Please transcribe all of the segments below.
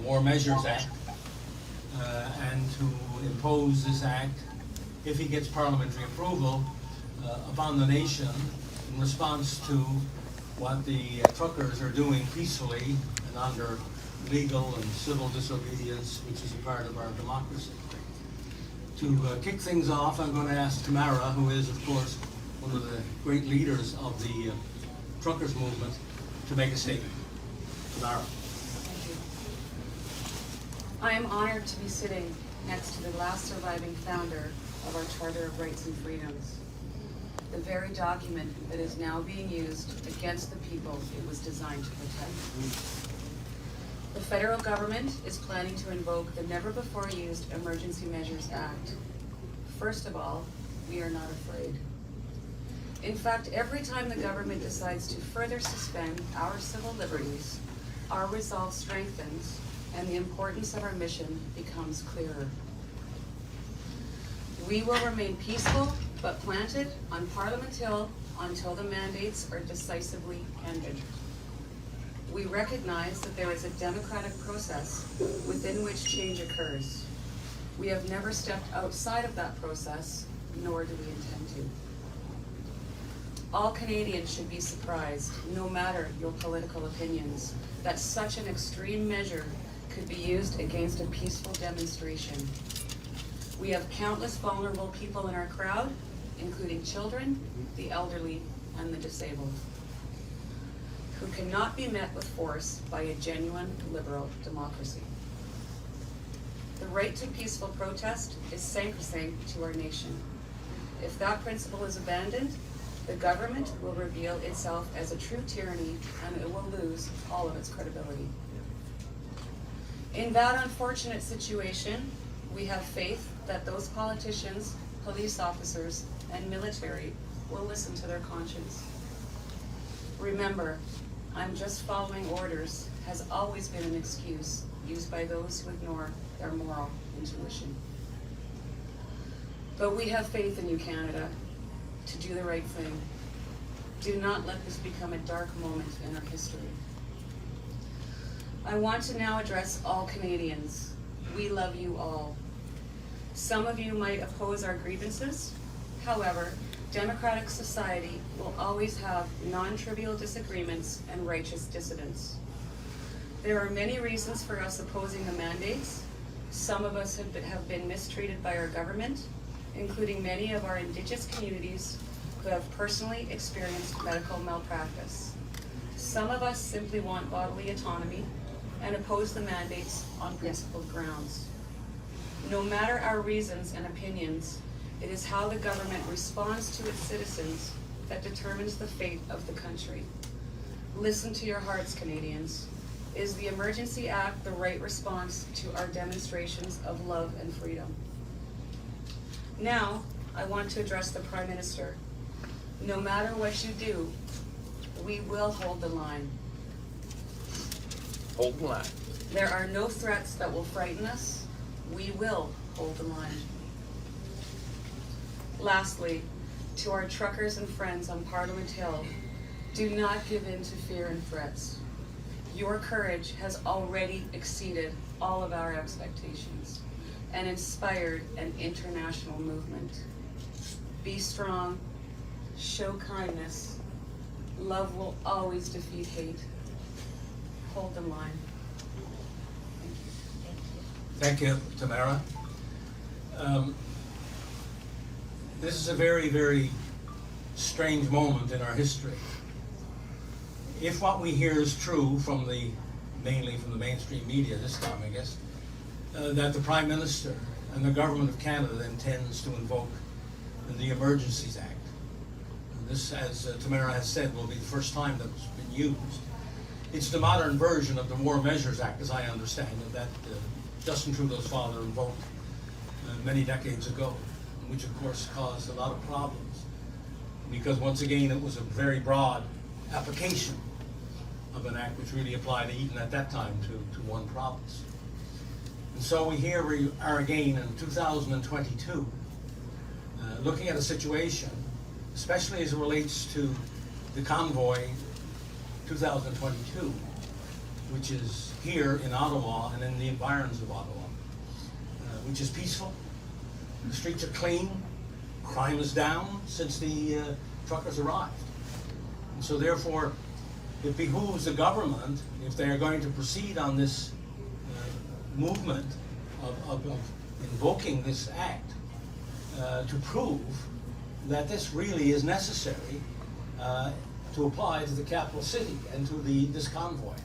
War Measures Act, and to impose this act, if he gets parliamentary approval, upon the nation in response to what the truckers are doing peacefully and under legal and civil disobedience, which is a part of our democracy. To kick things off, I'm going to ask Tamara, who is, of course, one of the great leaders of the truckers movement, to make a statement. Tamara. I am honored to be sitting next to the last surviving founder of our Charter of Rights and Freedoms, the very document that is now being used against the people it was designed to protect. The federal government is planning to invoke the never-before-used Emergency Measures Act. First of all, we are not afraid. In fact, every time the government decides to further suspend our civil liberties, our resolve strengthens and the importance of our mission becomes clearer. We will remain peaceful but planted on Parliament Hill until the mandates are decisively ended. We recognize that there is a democratic process within which change occurs. We have never stepped outside of that process, nor do we intend to. All Canadians should be surprised, no matter your political opinions, that such an extreme measure could be used against a peaceful demonstration. We have countless vulnerable people in our crowd, including children, the elderly, and the disabled, who cannot be met with force by a genuine liberal democracy. The right to peaceful protest is sacrosanct to our nation. If that principle is abandoned, the government will reveal itself as a true tyranny and it will lose all of its credibility. In that unfortunate situation, we have faith that those politicians, police officers, and military will listen to their conscience. Remember, I'm just following orders has always been an excuse used by those who ignore their moral intuition. But we have faith in you, Canada, to do the right thing. Do not let this become a dark moment in our history. I want to now address all Canadians. We love you all. Some of you might oppose our grievances. However, democratic society will always have non-trivial disagreements and righteous dissidents. There are many reasons for us opposing the mandates. Some of us have been mistreated by our government, including many of our Indigenous communities who have personally experienced medical malpractice. Some of us simply want bodily autonomy and oppose the mandates on principled grounds. No matter our reasons and opinions, it is how the government responds to its citizens that determines the fate of the country. Listen to your hearts, Canadians. Is the Emergency Act the right response to our demonstrations of love and freedom? Now, I want to address the Prime Minister. No matter what you do, we will hold the line. Hold the line. There are no threats that will frighten us. We will hold the line. Lastly, to our truckers and friends on Parliament Hill, do not give in to fear and threats. Your courage has already exceeded all of our expectations and inspired an international movement. Be strong, show kindness. Love will always defeat hate. Hold the line. Thank you, Tamara. This is a very, very strange moment in our history. If what we hear is true from mainly from the mainstream media this time, I guess, that the Prime Minister and the Government of Canada intends to invoke the Emergencies Act. And this, as Tamara has said, will be the first time that it's been used. It's the modern version of the War Measures Act, as I understand it, that Justin Trudeau's father invoked many decades ago, which of course caused a lot of problems, because once again it was a very broad application of an act which really applied even at that time to one province. And so we are again in 2022, looking at a situation, especially as it relates to the Convoy 2022, which is here in Ottawa and in the environs of Ottawa, which is peaceful. The streets are clean. Crime is down since the truckers arrived. And so therefore, it behooves the government, if they are going to proceed on this movement of invoking this act, to prove that this really is necessary to apply to the capital city and to this convoy.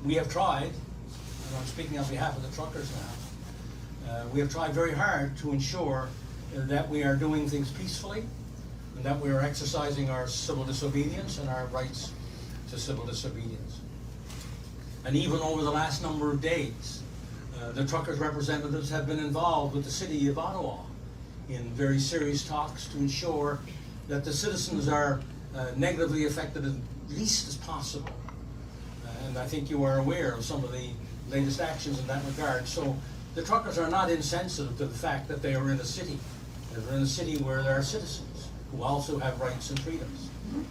We have tried, and I'm speaking on behalf of the truckers now, we have tried very hard to ensure that we are doing things peacefully and that we are exercising our civil disobedience and our rights to civil disobedience. And even over the last number of days, the truckers' representatives have been involved with the city of Ottawa in very serious talks to ensure that the citizens are negatively affected as least as possible. And I think you are aware of some of the latest actions in that regard. So the truckers are not insensitive to the fact that they are in a city. They're in a city where there are citizens who also have rights and freedoms,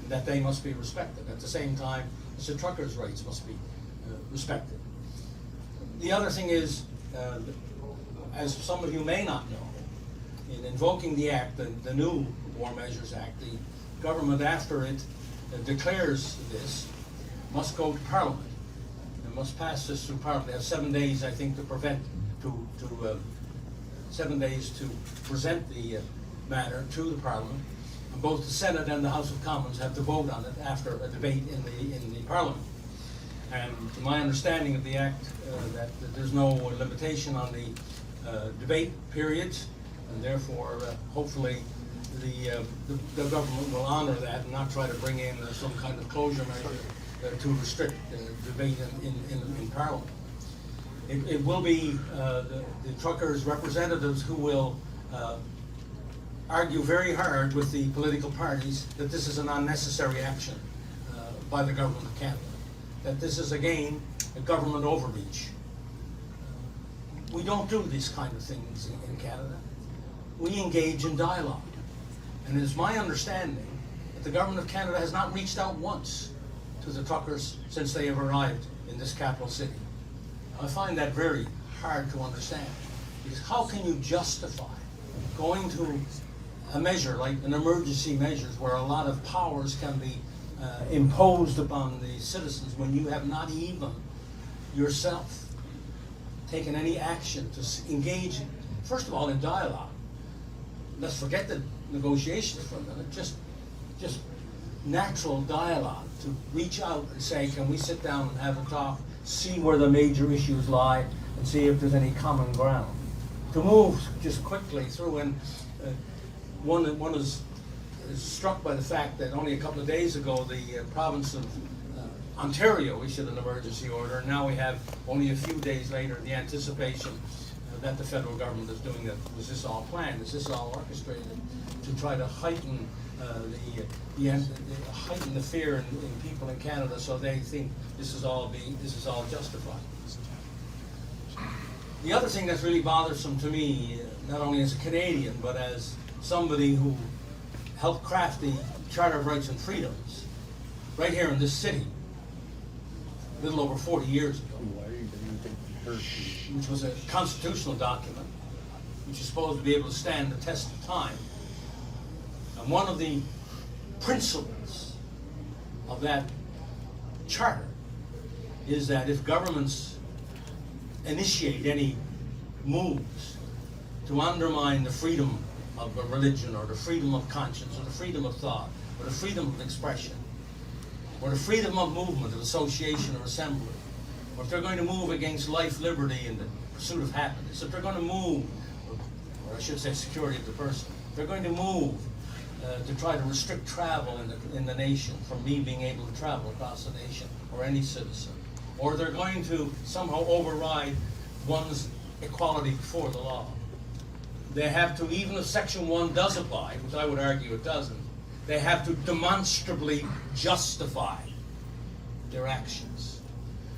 that they must be respected. At the same time, the truckers' rights must be respected. The other thing is, as some of you may not know, in invoking the act, the new War Measures Act, the government, after it declares this, must go to Parliament and must pass this through Parliament. They have 7 days, I think, to 7 days to present the matter to the Parliament. And both the Senate and the House of Commons have to vote on it after a debate in the Parliament. And to my understanding of the Act, that there's no limitation on the debate periods, and therefore, hopefully, the government will honor that and not try to bring in some kind of closure measure to restrict debate in Parliament. It will be the truckers' representatives who will argue very hard with the political parties that this is an unnecessary action by the government of Canada, that this is again a government overreach. We don't do these kind of things in Canada. We engage in dialogue. And it is my understanding that the government of Canada has not reached out once to the truckers since they have arrived in this capital city. I find that very hard to understand, because how can you justify going to a measure like an emergency measures where a lot of powers can be imposed upon the citizens when you have not even yourself taken any action to engage, first of all, in dialogue. Let's forget the negotiations for a minute, just natural dialogue, to reach out and say, can we sit down and have a talk, see where the major issues lie, and see if there's any common ground. To move just quickly through, and one is struck by the fact that only a couple of days ago the province of Ontario issued an emergency order, and now we have only a few days later the anticipation that the federal government is doing that. Was this all planned? Is this all orchestrated to try to heighten heighten the fear in people in Canada, so they think this is all justified? The other thing that's really bothersome to me, not only as a Canadian, but as somebody who helped craft the Charter of Rights and Freedoms right here in this city, a little over 40 years ago, which was a constitutional document, which is supposed to be able to stand the test of time. And one of the principles of that charter is that if governments initiate any moves to undermine the freedom of a religion, or the freedom of conscience, or the freedom of thought, or the freedom of expression, or the freedom of movement, of association, or assembly, or if they're going to move against life, liberty, and the pursuit of happiness, if they're going to move, or I should say security of the person, if they're going to move to try to restrict travel in the nation from me being able to travel across the nation, or any citizen, or they're going to somehow override one's equality before the law, they have to, even if Section 1 does apply, which I would argue it doesn't, they have to demonstrably justify their actions.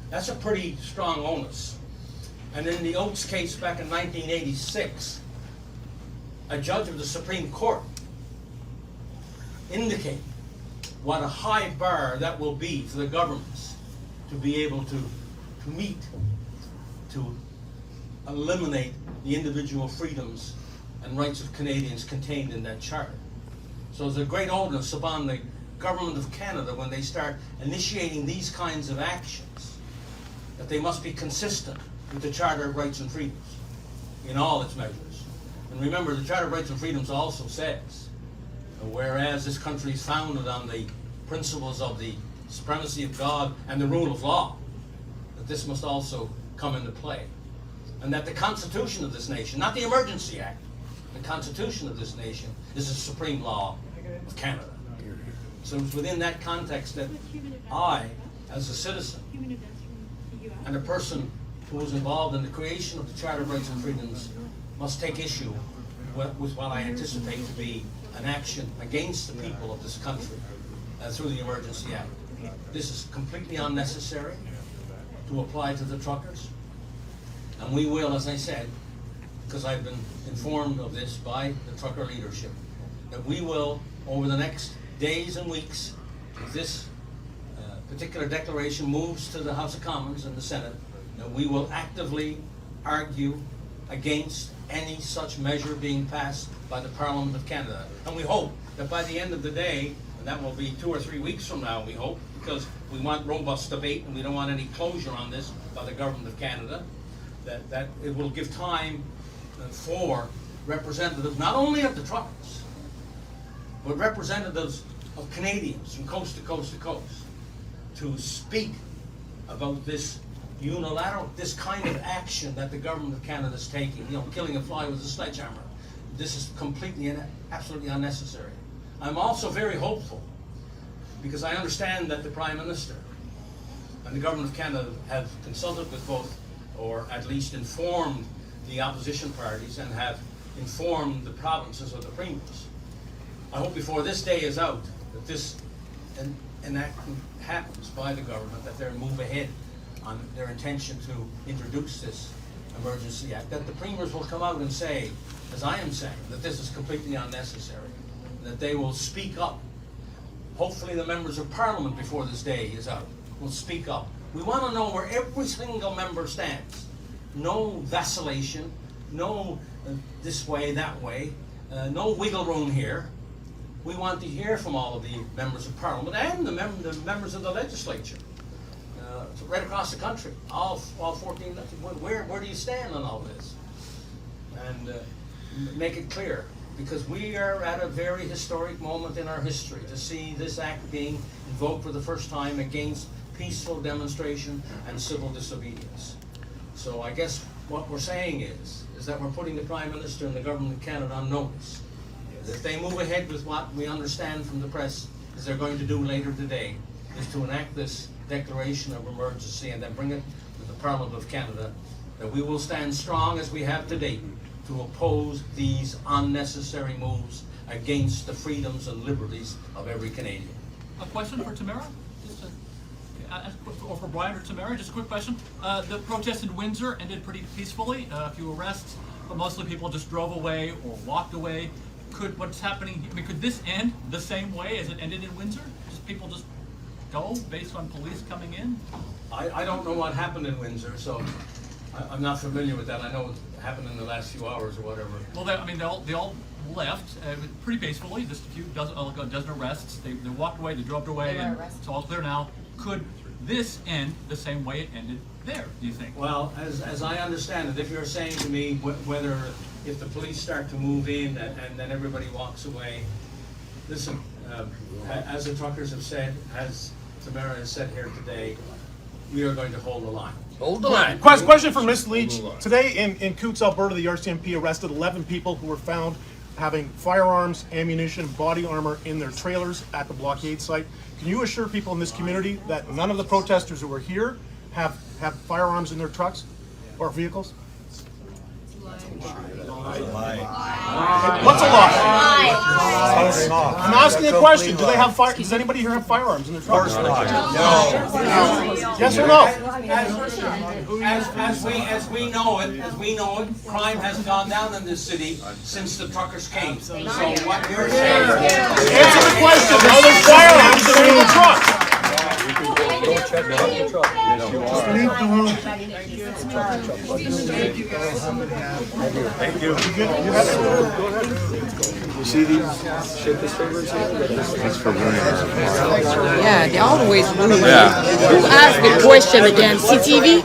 That's a pretty strong onus. And in the Oates case back in 1986, a judge of the Supreme Court indicated what a high bar that will be for the governments to be able to meet, to eliminate the individual freedoms and rights of Canadians contained in that charter. So there's a great onus upon the Government of Canada when they start initiating these kinds of actions, that they must be consistent with the Charter of Rights and Freedoms in all its measures. And remember, the Charter of Rights and Freedoms also says, whereas this country is founded on the principles of the supremacy of God and the rule of law, that this must also come into play. And that the Constitution of this nation, not the Emergency Act, the Constitution of this nation is the supreme law of Canada. So it's within that context that I, as a citizen, and a person who was involved in the creation of the Charter of Rights and Freedoms, must take issue with what I anticipate to be an action against the people of this country through the Emergency Act. This is completely unnecessary to apply to the truckers. And we will, as I said, because I've been informed of this by the trucker leadership, that we will, over the next days and weeks, if this particular declaration moves to the House of Commons and the Senate, that we will actively argue against any such measure being passed by the Parliament of Canada. And we hope that by the end of the day, and that will be 2 or 3 weeks from now, we hope, because we want robust debate and we don't want any closure on this by the Government of Canada, that it will give time for representatives, not only of the truckers, but representatives of Canadians from coast to coast to coast, to speak about this unilateral, this kind of action that the Government of Canada is taking, killing a fly with a sledgehammer. This is completely and absolutely unnecessary. I'm also very hopeful, because I understand that the Prime Minister and the Government of Canada have consulted with both, or at least informed the opposition parties and have informed the provinces of the premiers. I hope before this day is out that this enactment happens by the government, that they move ahead on their intention to introduce this Emergency Act, that the premiers will come out and say, as I am saying, that this is completely unnecessary, that they will speak up. Hopefully the members of Parliament before this day is out will speak up. We want to know where every single member stands. No vacillation, no this way, that way, no wiggle room here. We want to hear from all of the members of Parliament and the members of the legislature right across the country, all 14. Where do you stand on all this? And make it clear, because we are at a very historic moment in our history to see this act being invoked for the first time against peaceful demonstration and civil disobedience. So I guess what we're saying is that we're putting the Prime Minister and the Government of Canada on notice. If they move ahead with what we understand from the press is they're going to do later today, is to enact this declaration of emergency and then bring it to the Parliament of Canada, that we will stand strong as we have to date to oppose these unnecessary moves against the freedoms and liberties of every Canadian. A question for Tamara? Or for Brian or Tamara, just a quick question. The protest in Windsor ended pretty peacefully, a few arrests, but mostly people just drove away or walked away. What's happening, could this end the same way as it ended in Windsor? Just people just go based on police coming in? I don't know what happened in Windsor, so I'm not familiar with that. I know what happened in the last few hours or whatever. Well, they all left pretty peacefully, just a dozen arrests. They walked away, they drove away, and it's all clear now. Could this end the same way it ended there, do you think? Well, as I understand it, if you're saying to me whether if the police start to move in and then everybody walks away, listen, as the truckers have said, as Tamara has said here today, we are going to hold the line. Hold the line. Question for Ms. Leach. Today in Coutts, Alberta, the RCMP arrested 11 people who were found having firearms, ammunition, body armor in their trailers at the blockade site. Can you assure people in this community that none of the protesters who were here have firearms in their trucks or vehicles? What's a lie? I'm asking a question. Do they have fire? Does anybody here have firearms in their trucks? No. Yes or no? As we know it, crime has gone down in this city since the truckers came. So what you're saying? Answer the question. Are there firearms that are in the trucks? Leave the room. Thank you. You see these shapeless fingers? That's for Yeah, they always rude. Who asked the question again? CTV?